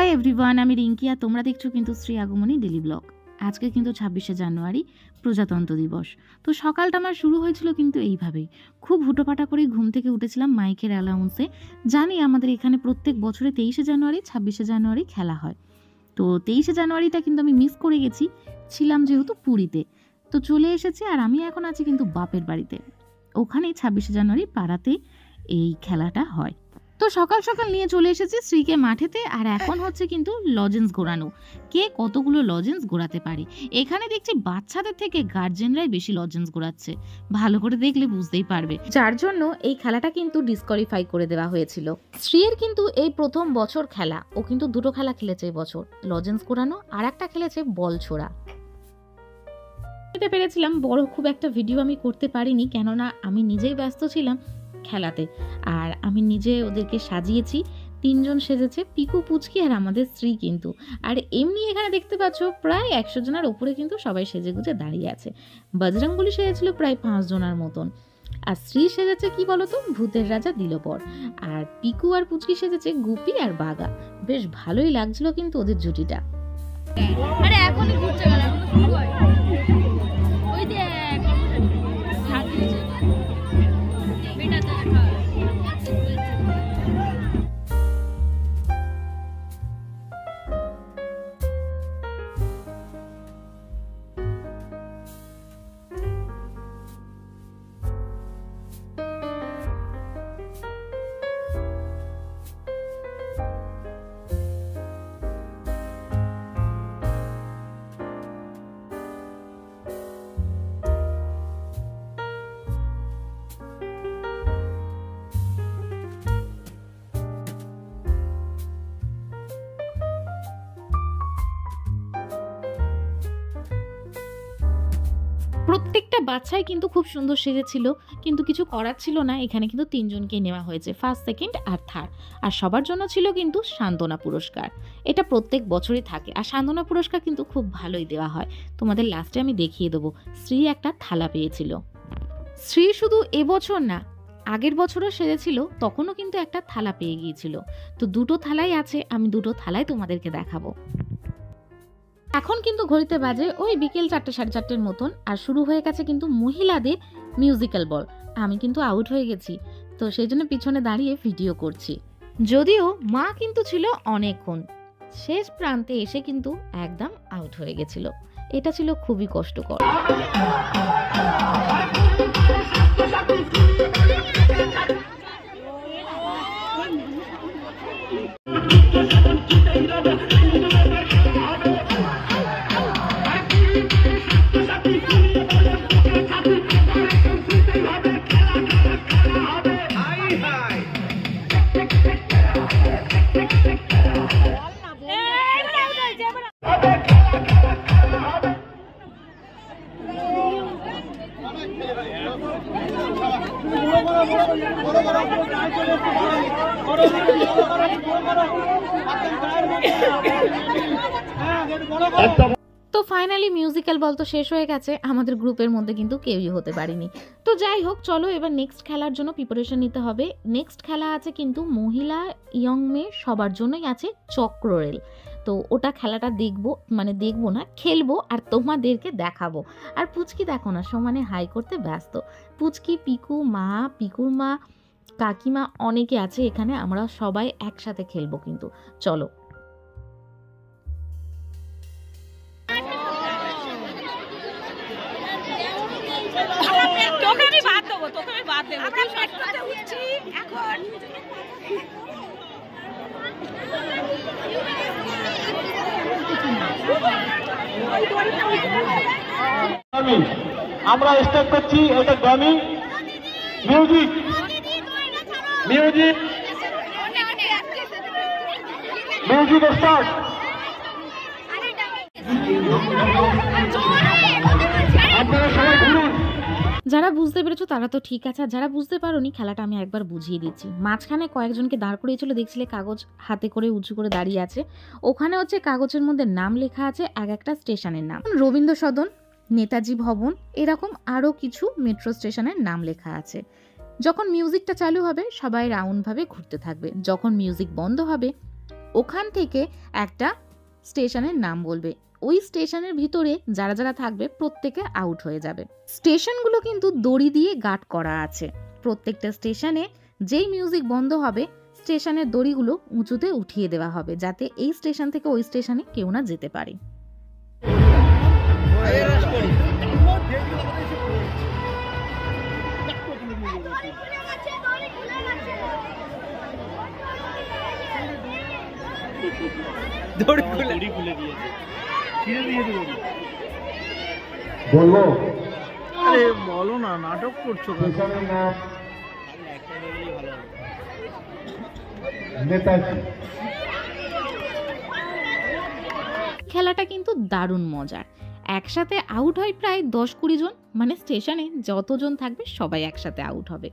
Hi everyone, আমি রিঙ্কি আর তোমরা দেখছো কিন্তু শ্রী আগমনী ডেলি ব্লগ। আজকে কিন্তু 26শে জানুয়ারি প্রজাতন্ত্র দিবস। তো সকালটা আমার শুরু হয়েছিল কিন্তু এইভাবেই, খুব হুটোপাটা করে ঘুম থেকে উঠেছিলাম মাইকের অ্যালাউন্সে। জানি আমাদের এখানে প্রত্যেক বছরে 23শে জানুয়ারি 26শে জানুয়ারি খেলা হয়। তো 23শে জানুয়ারিটা কিন্তু আমি মিস করে গেছি, ছিলাম যেহেতু পুরীতে। তো চলে এসেছি আর আমি এখন আছি কিন্তু বাপের বাড়িতে। ওখানেই 26শে জানুয়ারি পাড়াতে এই খেলাটা হয়। তো সকাল সকাল নিয়ে চলে এসেছি শ্রীকে মাঠেতে, আর এখন হচ্ছে কিন্তু লজেন্স ঘোরানো, কে কতগুলো লজেন্স ঘোরাতে পারে। এখানে দেখছি বাচ্চাদের থেকে গার্জেনরাই বেশি লজেন্স ঘোরাচ্ছে, ভালো করে দেখলে বুঝতেই পারবে। যার জন্য এই খেলাটা কিন্তু ডিসকোয়ালিফাই করে দেওয়া হয়েছিল। শ্রীর কিন্তু এই প্রথম বছর খেলা, ও কিন্তু দুটো খেলা খেলেছে এই বছর, লজেন্স ঘোরানো আর একটা খেলেছে বল ছোড়া। পেরেছিলাম বড় খুব একটা ভিডিও আমি করতে পারিনি, কেননা আমি নিজেই ব্যস্ত ছিলাম খেলাতে। আর আমি নিজে ওদেরকে সাজিয়েছি, 3 জন সেজেছে, পিকু, পুচকি আর আমাদের স্ত্রী কিন্তু। আর এমনি এখানে দেখতে পাচ্ছ প্রায় 100 জনের ওপরে কিন্তু সবাই সেজে গুজে দাঁড়িয়ে আছে। বজরংবলী সেজেছিল প্রায় 5 জনের মতন, আর স্ত্রী সেজেছে কি বলতো, ভূতের রাজা দিলবর। আর পিকু আর পুচকি সেজেছে গুপি আর বাগা। বেশ ভালোই লাগছিল কিন্তু ওদের জুটিটা। আরে এখনই ঘুরতে গেল, এখন তো শুরু হয়। ওই দেখ বেটাতে দেখা প্রত্যেকটা বাচ্চাই কিন্তু খুব সুন্দর সেজেছিল, কিন্তু কিছু করার ছিল না। এখানে কিন্তু 3 জনকে নেওয়া হয়েছে, ফার্স্ট, সেকেন্ড আর থার্ড। আর সবার জন্য ছিল কিন্তু সান্ত্বনা পুরস্কার। এটা প্রত্যেক বছরই থাকে, আর সান্ত্বনা পুরস্কার কিন্তু খুব ভালোই দেওয়া হয়। তোমাদের লাস্টে আমি দেখিয়ে দেবো। শ্রী একটা থালা পেয়েছিল। শ্রী শুধু এবছর না, আগের বছরও সেজেছিল, তখনও কিন্তু একটা থালা পেয়ে গিয়েছিল। তো দুটো থালাই আছে, আমি দুটো থালাই তোমাদেরকে দেখাবো। এখন কিন্তু ঘড়িতে বাজে ওই বিকেল 4টে, 4:30 মতন, আর শুরু হয়ে গেছে কিন্তু মহিলাদের মিউজিক্যাল বল। আমি কিন্তু আউট হয়ে গেছি, তো সেই জন্য পিছনে দাঁড়িয়ে ভিডিও করছি। যদিও মা কিন্তু ছিল অনেকক্ষণ, শেষ প্রান্তে এসে কিন্তু একদম আউট হয়ে গেছিল। এটা ছিল খুবই কষ্টকর। তো ফাইনালি মিউজিক্যাল বল তো শেষ হয়ে গেছে, আমাদের গ্রুপের মধ্যে কিন্তু কেউই হতে পারেনি। তো যাই হোক, চলো এবার নেক্সট খেলার জন্য প্রিপারেশন নিতে হবে। নেক্সট খেলা আছে কিন্তু মহিলা, ইয়ং মেয়ে সবার জন্যই আছে চক্ররেল। তো ওটা খেলাটা দেখবো, মানে দেখবো না, খেলবো আর তোমাদেরকে দেখাবো। আর পুচকি দেখো না, সমানে হাই করতে ব্যস্ত। পুচকি, পিকু, মা, পিকুর মা, কাকিমা অনেকে আছে এখানে, আমরা সবাই একসাথে খেলবো কিন্তু। চলো। আমরা স্টার্ট করছি, এটা gummy music, music, music start. আপনারা সবাই ঘুরুন। যারা বুঝতে পেরেছো তারা তো ঠিক আছে, আর যারা বুঝতে পারোনি খেলাটা আমি একবার বুঝিয়ে দিচ্ছি। মাঝখানে কয়েকজনকে দাঁড় করিয়েছিল, দেখছিলে কাগজ হাতে করে উঁচু করে দাঁড়িয়ে আছে। ওখানে হচ্ছে কাগজের মধ্যে নাম লেখা আছে, এক একটা স্টেশনের নাম। রবীন্দ্র সদন, নেতাজি ভবন, এরকম আরও কিছু মেট্রো স্টেশনের নাম লেখা আছে। যখন মিউজিকটা চালু হবে সবাই রাউন্ডভাবে ঘুরতে থাকবে, যখন মিউজিক বন্ধ হবে ওখান থেকে একটা স্টেশনের নাম বলবে, ওই স্টেশনের ভিতরে যারা যারা থাকবে প্রত্যেকে আউট হয়ে যাবে। স্টেশনগুলো কিন্তু দড়ি দিয়ে গার্ড করা আছে। প্রত্যেকটা স্টেশনে যেই মিউজিক বন্ধ হবে স্টেশনের দড়িগুলো উঁচুতে উঠিয়ে দেওয়া হবে, যাতে এই স্টেশন থেকে ওই স্টেশনে কেউ না যেতে পারে। বলবো আরে বলো না, নাটক করছো কেন? স্টেশনের নাম নেতাজি। খেলাটা কিন্তু দারুণ মজার। একসাথে আউট হয় প্রায় 10-20 জন, মানে স্টেশনে যতজন থাকবে সবাই একসাথে আউট হবে।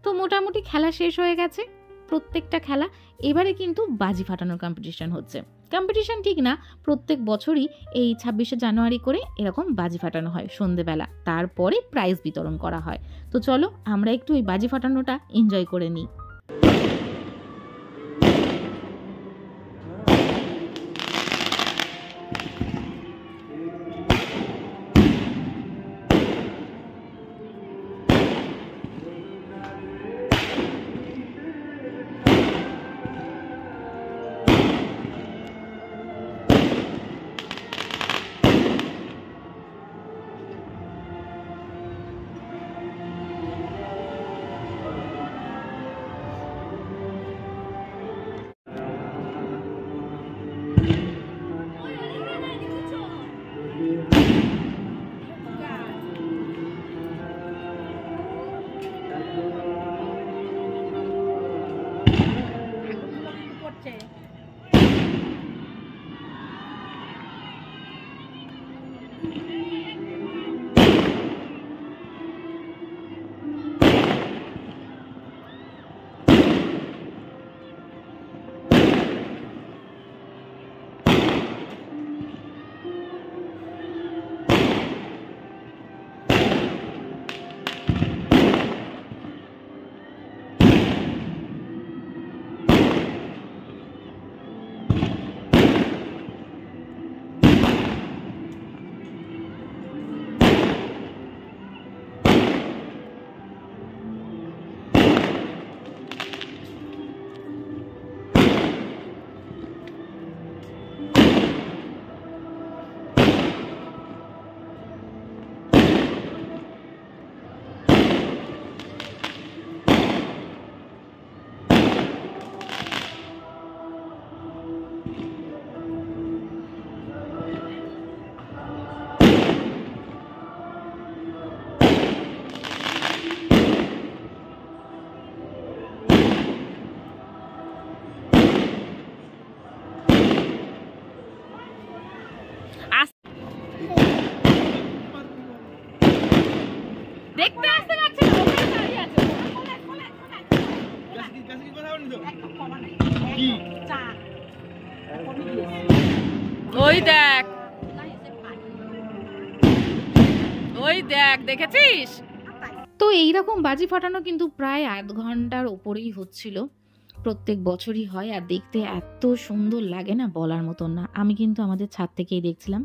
তো মোটামুটি খেলা শেষ হয়ে গেছে প্রত্যেকটা খেলা। এবারে কিন্তু বাজি ফাটানোর কম্পিটিশন হচ্ছে। কম্পিটিশন ঠিক না, প্রত্যেক বছরই এই 26শে জানুয়ারি করে এরকম বাজি ফাটানো হয় সন্ধেবেলা, তারপরে প্রাইজ বিতরণ করা হয়। তো চলো আমরা একটু ওই বাজি ফাটানোটা এনজয় করে নিই। দেখতে আসতে পারছে না, ওখানে দাঁড়িয়ে আছে। ওই দেখ, ওই দেখ, দেখেছিস? তো এইরকম বাজি ফাটানো কিন্তু প্রায় 1 ঘন্টার ওপরেই হচ্ছিল। প্রত্যেক বছরই হয়, আর দেখতে এত সুন্দর লাগে না, বলার মতন না। আমি কিন্তু আমাদের ছাদ থেকেই দেখছিলাম,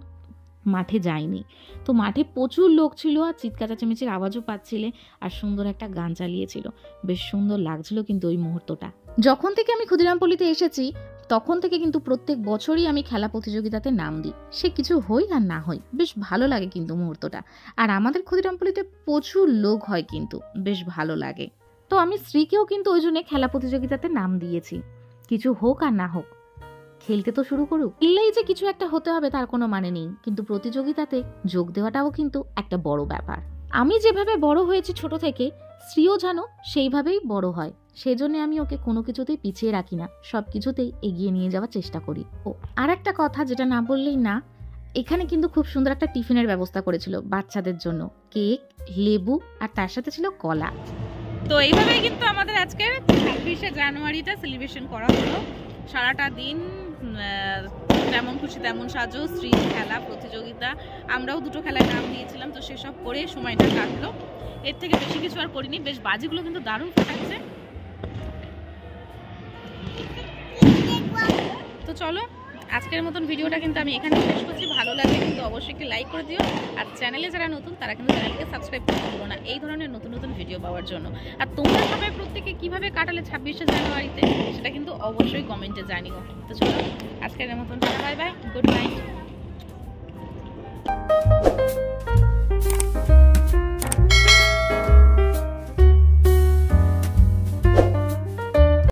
মাঠে যাইনি। তো মাঠে প্রচুর লোক ছিল, আর চিৎকার চেঁচামেচির আওয়াজও পাচ্ছিলে, আর সুন্দর একটা গান চালিয়েছিল। বেশ সুন্দর লাগছিল কিন্তু ওই মুহূর্তটা। যখন থেকে আমি ক্ষুদিরামপল্লীতে এসেছি তখন থেকে কিন্তু প্রত্যেক বছরই আমি খেলা প্রতিযোগিতাতে নাম দিই, সে কিছু হই আর না হই। বেশ ভালো লাগে কিন্তু মুহূর্তটা। আর আমাদের ক্ষুদিরামপল্লীতে প্রচুর লোক হয় কিন্তু বেশ ভালো লাগে। তো আমি শ্রীকেও কিন্তু ওই জন্য খেলা প্রতিযোগিতাতে নাম দিয়েছি, কিছু হোক আর না হোক খেলতে তো শুরু করুক। খেললেই যে কিছু একটা হতে হবে তার কোনো মানে নেই, কিন্তু প্রতিযোগিতাতে যোগ দেওয়াটাও কিন্তু একটা বড় ব্যাপার। আমি যেভাবে বড় হয়েছি ছোট থেকে, শ্রীও যেন সেইভাবেই বড় হয়, সেজন্য আমি ওকে কোনো কিছুতেই পিছিয়ে রাখি না, সব কিছুতেই এগিয়ে নিয়ে যাওয়ার চেষ্টা করি। ও আর একটা কথা যেটা না বললেই না, এখানে কিন্তু খুব সুন্দর একটা টিফিনের ব্যবস্থা করেছিল বাচ্চাদের জন্য, কেক, লেবু, আর তার সাথে ছিল কলা। তো এইভাবেই কিন্তু আমাদের আজকের 26শে জানুয়ারিটা সেলিব্রেশন করা হলো। সারাটা দিন যেমন খুশি তেমন সাজো, স্ত্রী খেলা প্রতিযোগিতা, আমরাও দুটো খেলায় নাম দিয়েছিলাম, তো সেসব করে সময়টা কাটলো। এর থেকে বেশি কিছু আর করিনি। বেশ বাজিগুলো কিন্তু দারুণ ফাটাচ্ছে। তো চলো আজকের মতন ভিডিওটা কিন্তু আমি এখানে শেষ করছি। ভালো লাগলে কিন্তু অবশ্যই একটি লাইক করে দিও, আর চ্যানেলে যারা নতুন তারা কিন্তু চ্যানেলকে সাবস্ক্রাইব করে দিও না এই ধরনের নতুন নতুন ভিডিও পাওয়ার জন্য। আর তোমরা সবাই প্রত্যেকে কীভাবে কাটালে 26শে জানুয়ারিতে সেটা কিন্তু অবশ্যই কমেন্টে জানিও। তো চলো আজকের মতন বাই বাই, গুড নাইট।